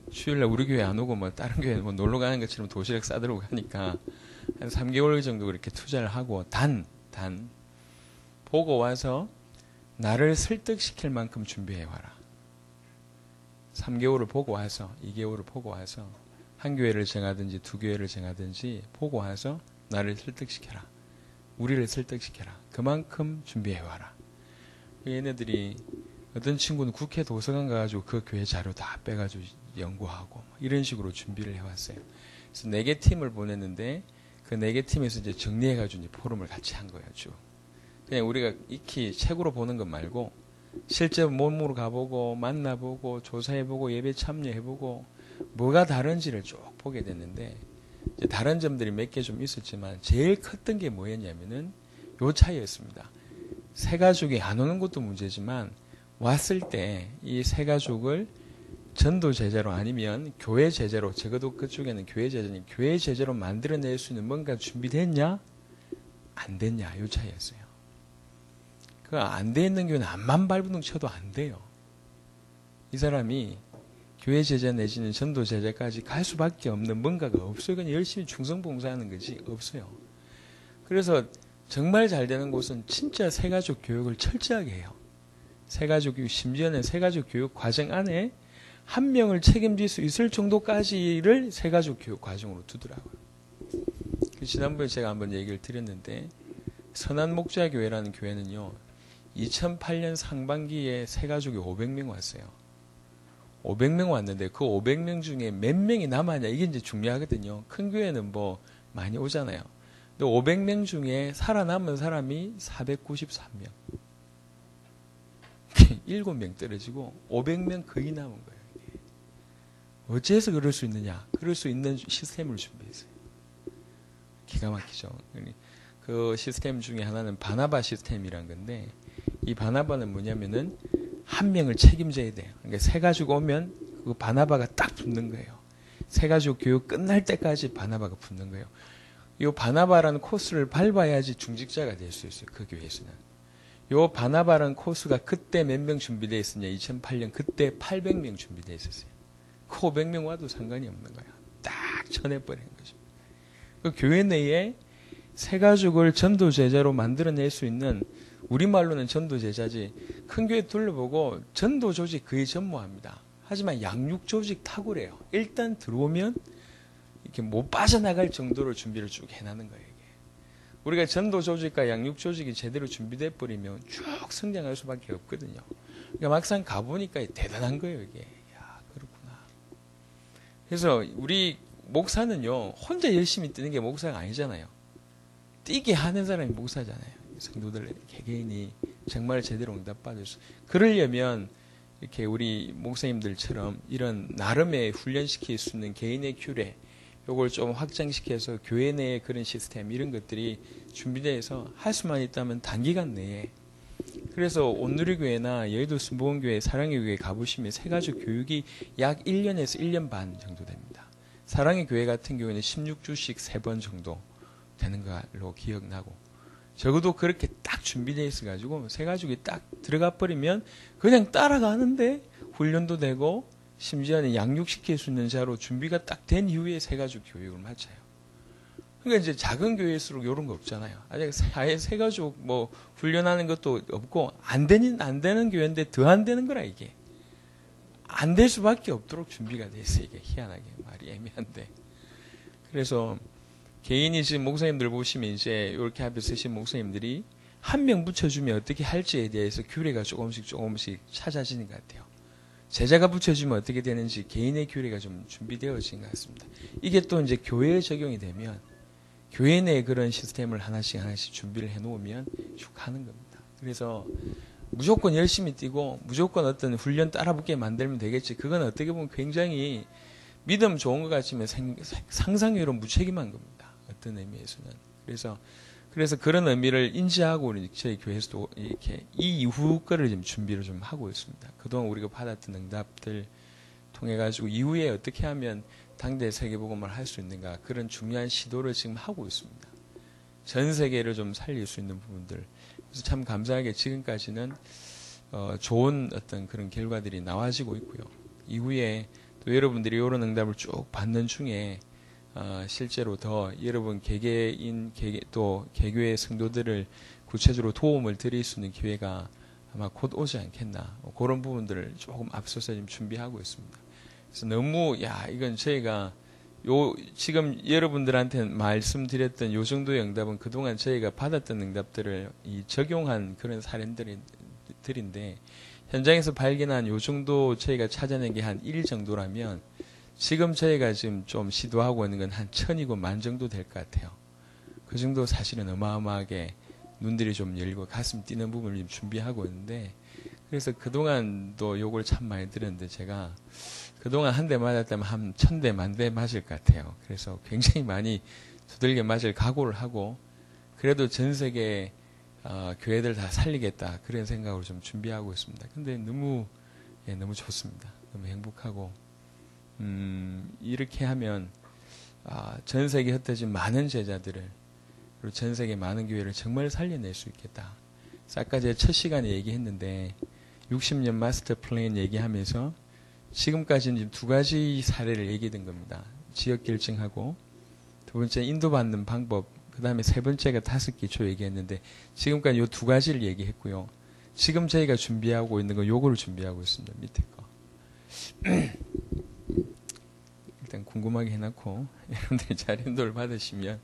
주일날 우리 교회 안 오고 뭐 다른 교회 뭐 놀러 가는 것처럼 도시락 싸들고 가니까 한 3개월 정도 그렇게 투자를 하고 단 보고 와서 나를 설득시킬 만큼 준비해 와라. 3개월을 보고 와서 2개월을 보고 와서 한 교회를 정하든지 2교회를 정하든지 보고 와서 나를 설득시켜라. 우리를 설득시켜라. 그만큼 준비해 와라. 얘네들이 어떤 친구는 국회 도서관 가가지고 그 교회 자료 다 빼가지고 연구하고 이런 식으로 준비를 해왔어요. 그래서 4개 팀을 보냈는데 그 4개 팀에서 이제 정리해가지고 이제 포럼을 같이 한 거예요. 쭉. 그냥 우리가 익히 책으로 보는 것 말고 실제 몸으로 가보고 만나보고 조사해보고 예배 참여해보고 뭐가 다른지를 쭉 보게 됐는데 이제 다른 점들이 몇 개 좀 있었지만 제일 컸던 게 뭐였냐면은 요 차이였습니다. 새가족이 안 오는 것도 문제지만 왔을 때 이 새가족을 전도 제자로 아니면 교회 제자로, 적어도 그쪽에는 교회 제자니 교회 제자로 만들어낼 수 있는 뭔가 준비됐냐? 안 됐냐? 요 차이였어요. 그 안 돼 있는 교회는 앞만 발부둥 쳐도 안 돼요. 이 사람이 교회 제자 내지는 전도 제자까지 갈 수밖에 없는 뭔가가 없어요. 그냥 열심히 충성봉사하는 거지 없어요. 그래서 정말 잘 되는 곳은 진짜 새가족 교육을 철저하게 해요. 새가족 교육, 심지어는 새가족 교육 과정 안에 한 명을 책임질 수 있을 정도까지를 새가족 교육 과정으로 두더라고요. 지난번에 제가 한번 얘기를 드렸는데 선한목자교회라는 교회는요. 2008년 상반기에 새가족이 500명 왔어요. 500명 왔는데 그 500명 중에 몇 명이 남았냐 이게 이제 중요하거든요. 큰 교회는 뭐 많이 오잖아요. 근데 500명 중에 살아남은 사람이 493명. 7명 떨어지고 500명 거의 남은 거예요. 어째서 그럴 수 있느냐? 그럴 수 있는 시스템을 준비했어요. 기가 막히죠. 그 시스템 중에 하나는 바나바 시스템이란 건데 이 바나바는 뭐냐면은 한 명을 책임져야 돼요. 그러니까 새가족 오면 그 바나바가 딱 붙는 거예요. 새가족 교육 끝날 때까지 바나바가 붙는 거예요. 이 바나바라는 코스를 밟아야지 중직자가 될 수 있어요. 그 교회에서는. 이 바나바라는 코스가 그때 몇 명 준비되어 있었냐? 2008년 그때 800명 준비되어 있었어요. 그 500명 와도 상관이 없는 거야. 딱 쳐내버리는 거죠. 그 교회 내에 새가족을 전도 제자로 만들어낼 수 있는 우리말로는 전도 제자지 큰 교회 둘러보고 전도 조직 거의 전무합니다. 하지만 양육 조직 탁월해요. 일단 들어오면 이렇게 못 빠져나갈 정도로 준비를 쭉 해나는 거예요. 이게. 우리가 전도 조직과 양육 조직이 제대로 준비돼 버리면 쭉 성장할 수밖에 없거든요. 그러니까 막상 가보니까 대단한 거예요. 이게. 야, 그렇구나. 그래서 우리 목사는요. 혼자 열심히 뛰는 게 목사가 아니잖아요. 뛰게 하는 사람이 목사잖아요. 성도들 개개인이 정말 제대로 응답받을 수. 그러려면 이렇게 우리 목사님들처럼 이런 나름의 훈련시킬 수 있는 개인의 규례, 요걸 좀 확장시켜서 교회 내의 그런 시스템 이런 것들이 준비돼서 할 수만 있다면 단기간 내에. 그래서 온누리교회나 여의도 순복음교회, 사랑의 교회 가보시면 새가족 교육이 약 1년에서 1년 반 정도 됩니다. 사랑의 교회 같은 경우에는 16주씩 3번 정도 되는 걸로 기억나고 적어도 그렇게 딱 준비되어 있어가지고 새가족이 딱 들어가 버리면 그냥 따라가는데 훈련도 되고 심지어는 양육시킬 수 있는 자로 준비가 딱 된 이후에 새가족 교육을 마쳐요. 그러니까 이제 작은 교회일수록 이런 거 없잖아요. 아예 새가족 뭐 훈련하는 것도 없고 안 되는 교회인데 더 안 되는 거라 이게. 안 될 수밖에 없도록 준비가 돼 있어요. 이게 희한하게 말이 애매한데. 그래서 개인이 지금 목사님들 보시면 이제 이렇게 앞에 쓰신 목사님들이 한 명 붙여주면 어떻게 할지에 대해서 규례가 조금씩 찾아지는 것 같아요. 제자가 붙여주면 어떻게 되는지 개인의 규례가 좀 준비되어진 것 같습니다. 이게 또 이제 교회에 적용이 되면 교회 내에 그런 시스템을 하나씩 준비를 해놓으면 쭉 하는 겁니다. 그래서 무조건 열심히 뛰고 무조건 어떤 훈련 따라붙게 만들면 되겠지. 그건 어떻게 보면 굉장히 믿음 좋은 것 같지만 상상외로 무책임한 겁니다. 어떤 의미에서는. 그래서 그런 의미를 인지하고 우리 저희 교회에서도 이렇게 이 이후 거를 지금 준비를 좀 하고 있습니다. 그동안 우리가 받았던 응답들 통해 가지고 이후에 어떻게 하면 당대 세계복음을 할 수 있는가 그런 중요한 시도를 지금 하고 있습니다. 전 세계를 좀 살릴 수 있는 부분들. 그래서 참 감사하게 지금까지는 좋은 어떤 그런 결과들이 나와지고 있고요. 이후에 또 여러분들이 이런 응답을 쭉 받는 중에 실제로 더 여러분 또 개교의 성도들을 구체적으로 도움을 드릴 수 있는 기회가 아마 곧 오지 않겠나. 그런 부분들을 조금 앞서서 지금 준비하고 있습니다. 그래서 너무 이건 저희가 지금 여러분들한테 말씀드렸던 요 정도의 응답은 그동안 저희가 받았던 응답들을 적용한 그런 사례들인데 현장에서 발견한 요 정도 저희가 찾아낸 게 한 1 정도라면 지금 저희가 지금 좀 시도하고 있는 건 한 1000이고 10,000 정도 될 것 같아요. 그 정도 사실은 어마어마하게 눈들이 좀 열리고 가슴 뛰는 부분을 지금 준비하고 있는데 그래서 그동안도 요걸 참 많이 들었는데 제가 그동안 한 대 맞았다면 한 1000대, 10,000대 맞을 것 같아요. 그래서 굉장히 많이 두들겨 맞을 각오를 하고 그래도 전 세계 교회들 다 살리겠다 그런 생각으로 좀 준비하고 있습니다. 근데 너무 너무 좋습니다. 너무 행복하고 이렇게 하면 전 세계에 흩어진 많은 제자들을 그리고 전 세계 많은 교회를 정말 살려낼 수 있겠다. 아까 제가 첫 시간에 얘기했는데 60년 마스터 플랜 얘기하면서 지금까지는 지금 두 가지 사례를 얘기된 겁니다. 지역 결정하고 두 번째 인도받는 방법, 그 다음에 세 번째가 5개 조 얘기했는데 지금까지 이 두 가지를 얘기했고요. 지금 저희가 준비하고 있는 건 요거를 준비하고 있습니다. 밑에 거. 일단 궁금하게 해놓고 여러분들이 잘 인도를 받으시면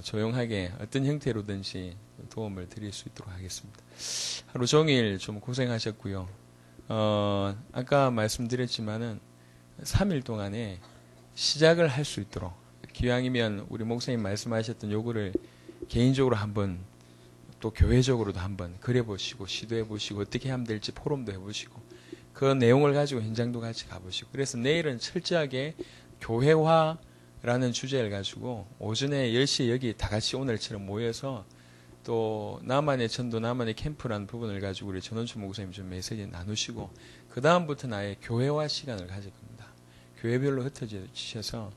조용하게 어떤 형태로든지 도움을 드릴 수 있도록 하겠습니다. 하루 종일 좀 고생하셨고요. 아까 말씀드렸지만은 3일 동안에 시작을 할 수 있도록 기왕이면 우리 목사님 말씀하셨던 요거를 개인적으로 한번 또 교회적으로도 한번 그려보시고 시도해보시고 어떻게 하면 될지 포럼도 해보시고 그 내용을 가지고 현장도 같이 가보시고 그래서 내일은 철저하게 교회화라는 주제를 가지고 오전에 10시에 여기 다 같이 오늘처럼 모여서 또 나만의 전도 나만의 캠프라는 부분을 가지고 우리 전원주 목사님 좀 메시지 나누시고 그 다음부터는 아예 교회화 시간을 가질 겁니다. 교회별로 흩어지셔서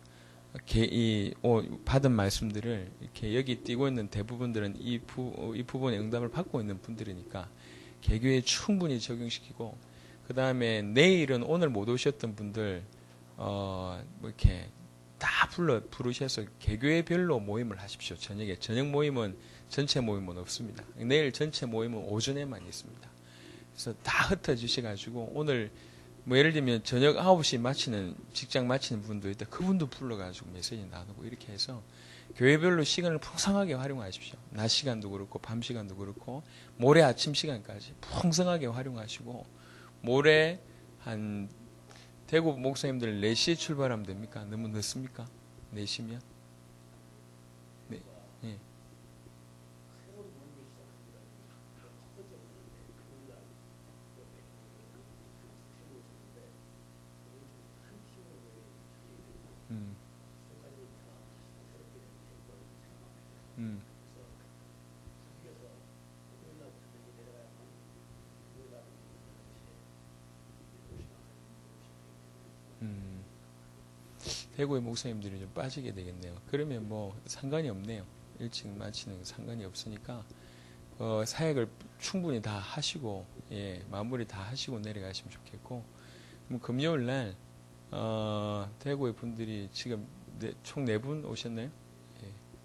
받은 말씀들을 이렇게 여기 띄고 있는 대부분들은 이 부분의 응답을 받고 있는 분들이니까 개교에 충분히 적용시키고 그 다음에 내일은 오늘 못 오셨던 분들 뭐 이렇게 다 부르셔서 개교회별로 모임을 하십시오. 저녁 모임은 전체 모임은 없습니다. 내일 전체 모임은 오전에만 있습니다. 그래서 다 흩어지셔가지고 오늘 뭐 예를 들면 저녁 9시 직장 마치는 분도 있다. 그분도 불러가지고 메시지 나누고 이렇게 해서 교회별로 시간을 풍성하게 활용하십시오. 낮 시간도 그렇고 밤 시간도 그렇고 모레 아침 시간까지 풍성하게 활용하시고 모레 한 대구 목사님들 4시에 출발하면 됩니까? 너무 늦습니까? 4시면? 네. 네. 음. 음. 대구의 목사님들이 좀 빠지게 되겠네요. 그러면 뭐 상관이 없네요. 일찍 마치는 거 상관이 없으니까 사역을 충분히 다 하시고 마무리 다 하시고 내려가시면 좋겠고 그럼 금요일 날 대구의 분들이 지금 총 4분 오셨나요?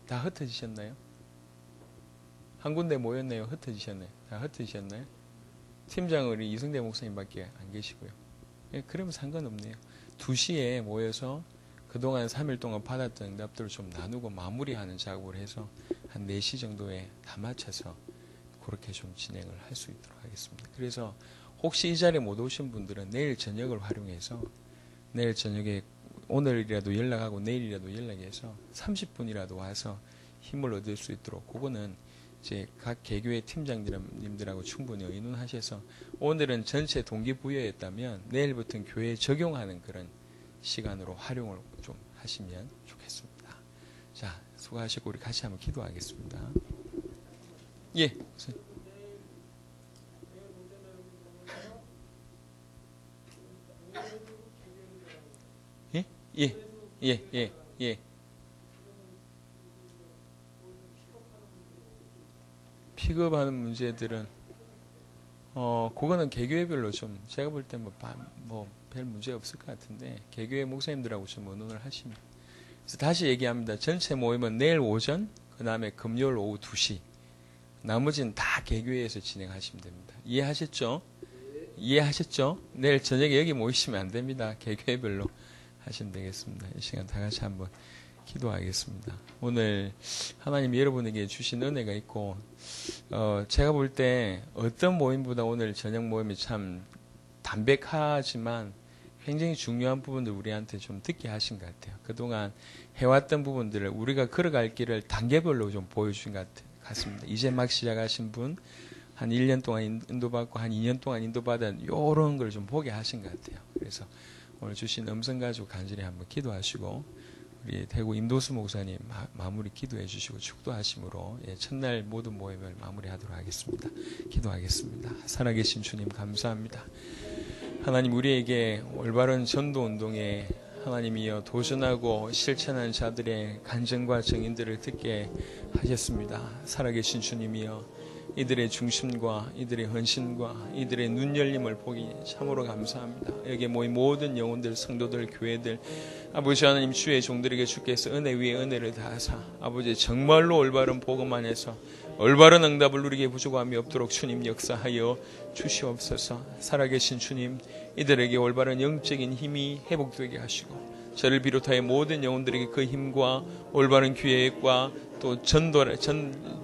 다 흩어지셨나요? 한 군데 모였나요? 흩어지셨나요? 다 흩어지셨나요? 팀장은 우리 이승대 목사님밖에 안 계시고요. 그러면 상관없네요. 2시에 모여서 그동안 3일 동안 받았던 응답들을 좀 나누고 마무리하는 작업을 해서 한 4시 정도에 다 맞춰서 그렇게 좀 진행을 할 수 있도록 하겠습니다. 그래서 혹시 이 자리에 못 오신 분들은 내일 저녁을 활용해서 내일 저녁에 오늘이라도 연락하고 내일이라도 연락해서 30분이라도 와서 힘을 얻을 수 있도록 그거는 이제 각 개교의 팀장님들하고 충분히 의논하셔서 오늘은 전체 동기부여였다면 내일부터는 교회에 적용하는 그런 시간으로 활용을 좀 하시면 좋겠습니다. 자, 수고하시고 우리 같이 한번 기도하겠습니다. 예. 예? 예. 예. 예. 예. 픽업하는 문제들은 그거는 개교회별로 좀 제가 볼 때 뭐 별 문제 없을 것 같은데 개교회 목사님들하고 좀 의논을 하시면 그래서 다시 얘기합니다. 전체 모임은 내일 오전 그 다음에 금요일 오후 2시 나머지는 다 개교회에서 진행하시면 됩니다. 이해하셨죠? 이해하셨죠? 내일 저녁에 여기 모이시면 안 됩니다. 개교회별로 하시면 되겠습니다. 이 시간 다 같이 한번 기도하겠습니다. 오늘 하나님 여러분에게 주신 은혜가 있고 제가 볼 때 어떤 모임보다 오늘 저녁 모임이 참 담백하지만 굉장히 중요한 부분들 우리한테 좀 듣게 하신 것 같아요. 그동안 해왔던 부분들을 우리가 걸어갈 길을 단계별로 좀 보여주신 것 같습니다. 이제 막 시작하신 분, 한 1년 동안 인도받고 한 2년 동안 인도받은 이런 걸 좀 보게 하신 것 같아요. 그래서 오늘 주신 음성 가지고 간절히 한번 기도하시고 우리 대구 임도수 목사님 마무리 기도해 주시고 축도하심으로 첫날 모든 모임을 마무리하도록 하겠습니다. 기도하겠습니다. 살아계신 주님 감사합니다. 하나님 우리에게 올바른 전도 운동에 하나님이여 도전하고 실천하는 자들의 간증과 증인들을 듣게 하셨습니다. 살아계신 주님이여 이들의 중심과 이들의 헌신과 이들의 눈 열림을 보기 참으로 감사합니다. 여기에 모인 모든 영혼들, 성도들, 교회들 아버지 하나님 주의 종들에게 주께서 은혜 위에 은혜를 다하사 아버지 정말로 올바른 복음 안에서 올바른 응답을 누리게 부족함이 없도록 주님 역사하여 주시옵소서. 살아계신 주님 이들에게 올바른 영적인 힘이 회복되게 하시고 저를 비롯하여 모든 영혼들에게 그 힘과 올바른 기획과 또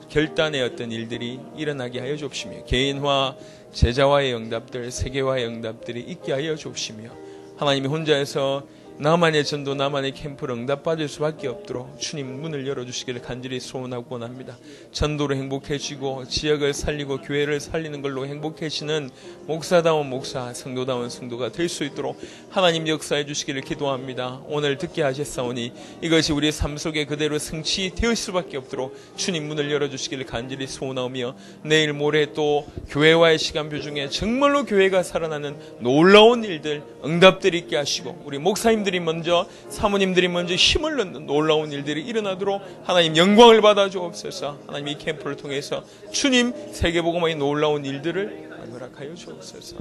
결단의 어떤 일들이 일어나게 하여 주옵시며 개인화 제자와의 응답들 세계화의 응답들이 있게 하여 주옵시며 하나님이 혼자서 나만의 전도 나만의 캠프를 응답받을 수밖에 없도록 주님 문을 열어주시기를 간절히 소원하고 원합니다. 전도로 행복해지고 지역을 살리고 교회를 살리는 걸로 행복해지는 목사다운 목사 성도다운 성도가 될 수 있도록 하나님 역사해 주시기를 기도합니다. 오늘 듣게 하셨사오니 이것이 우리의 삶 속에 그대로 성취될 수밖에 없도록 주님 문을 열어주시기를 간절히 소원하며 내일 모레 또 교회와의 시간표 중에 정말로 교회가 살아나는 놀라운 일들 응답들이 있게 하시고 우리 목사님 들이 먼저 사모님들이 먼저 힘을 넣는 놀라운 일들이 일어나도록 하나님 영광을 받아 주옵소서. 하나님 이 캠프를 통해서 주님 세계복음화의 놀라운 일들을 허락하여 주옵소서.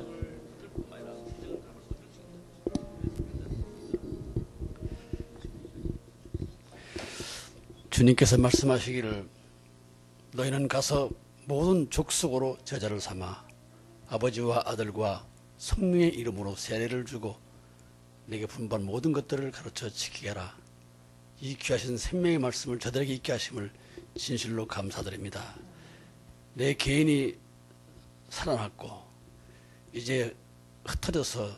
주님께서 말씀하시기를 너희는 가서 모든 족속으로 제자를 삼아 아버지와 아들과 성령의 이름으로 세례를 주고 내게 분부한 모든 것들을 가르쳐 지키게 하라. 이 귀하신 생명의 말씀을 저들에게 있게 하심을 진실로 감사드립니다. 내 개인이 살아났고 이제 흩어져서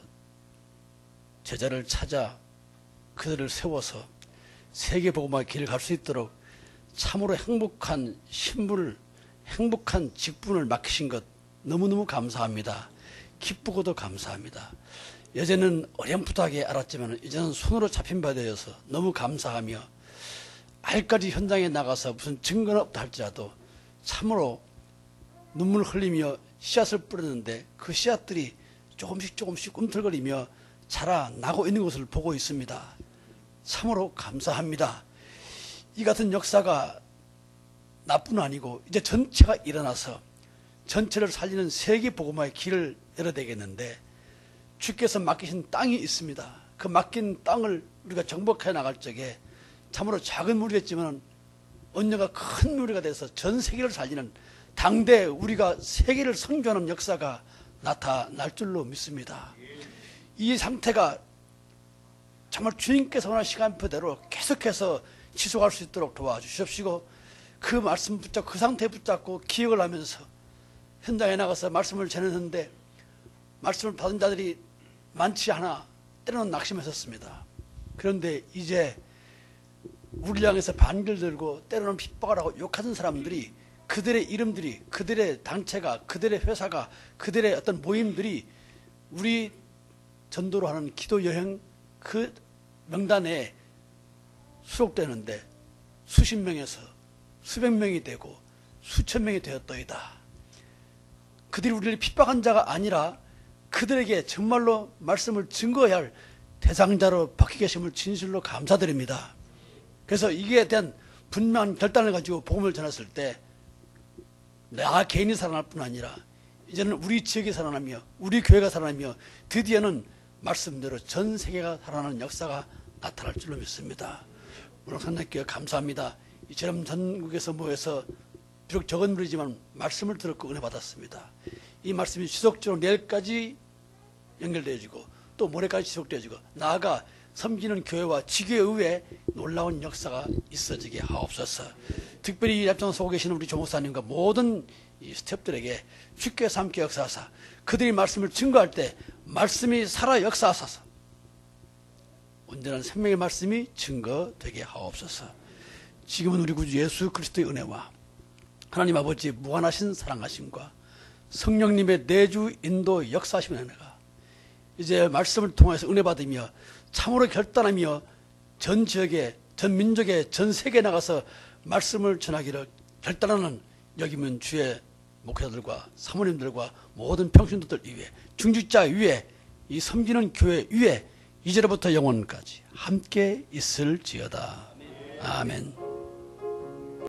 제자를 찾아 그들을 세워서 세계복음화의 길을 갈 수 있도록 참으로 행복한 신분을 행복한 직분을 맡기신 것 너무너무 감사합니다. 기쁘고도 감사합니다. 예전에는 어렴풋하게 알았지만 이제는 손으로 잡힌 바 되어서 너무 감사하며 알까지 현장에 나가서 무슨 증거는 없다 할지라도 참으로 눈물 흘리며 씨앗을 뿌렸는데 그 씨앗들이 조금씩 꿈틀거리며 자라나고 있는 것을 보고 있습니다. 참으로 감사합니다. 이 같은 역사가 나뿐 아니고 이제 전체가 일어나서 전체를 살리는 세계복음화의 길을 열어야 되겠는데 주께서 맡기신 땅이 있습니다. 그 맡긴 땅을 우리가 정복해 나갈 적에 참으로 작은 무리였지만 언젠가 큰 무리가 돼서 전 세계를 살리는 당대 우리가 세계를 선교하는 역사가 나타날 줄로 믿습니다. 이 상태가 정말 주님께서 원하는 시간표대로 계속해서 지속할 수 있도록 도와주십시오. 그 말씀 붙잡고 그 상태에 붙잡고 기억을 하면서 현장에 나가서 말씀을 전했는데 말씀을 받은 자들이 많지 않아 때로는 낙심했었습니다. 그런데 이제 우리를 향해서 반기를 들고 때로는 핍박을 하고 욕하는 사람들이 그들의 이름들이 그들의 단체가 그들의 회사가 그들의 어떤 모임들이 우리 전도로 하는 기도 여행 그 명단에 수록되는데 수십 명에서 수백 명이 되고 수천 명이 되었더이다. 그들이 우리를 핍박한 자가 아니라 그들에게 정말로 말씀을 증거해야 할 대상자로 바뀌게 계심을 진실로 감사드립니다. 그래서 이에 대한 분명한 결단을 가지고 복음을 전했을 때 나 개인이 살아날 뿐 아니라 이제는 우리 지역이 살아나며 우리 교회가 살아나며 드디어는 말씀대로 전 세계가 살아나는 역사가 나타날 줄로 믿습니다. 오늘 하나님께 감사합니다. 이처럼 전국에서 모여서 비록 적은 무리지만 말씀을 들었고 은혜 받았습니다. 이 말씀이 지속적으로 내일까지 연결되어지고 또 모레까지 지속되어지고 나아가 섬기는 교회와 지교의회 놀라운 역사가 있어지게 하옵소서. 특별히 이 앞장 서고 계시는 우리 조목사님과 모든 이 스태프들에게 주께서 함께 역사하사 그들이 말씀을 증거할 때 말씀이 살아 역사하소서. 온전한 생명의 말씀이 증거되게 하옵소서. 지금은 우리 구주 예수 그리스도의 은혜와 하나님 아버지의 무한하신 사랑하심과 성령님의 내주 인도 역사하심의 은혜가 이제 말씀을 통해서 은혜 받으며 참으로 결단하며 전 지역에, 전 민족에, 전 세계에 나가서 말씀을 전하기를 결단하는 여기면 주의 목회자들과 사모님들과 모든 평신도들 위에, 중직자 위에, 이 섬기는 교회 위에 이제로부터 영원까지 함께 있을지어다. 아멘.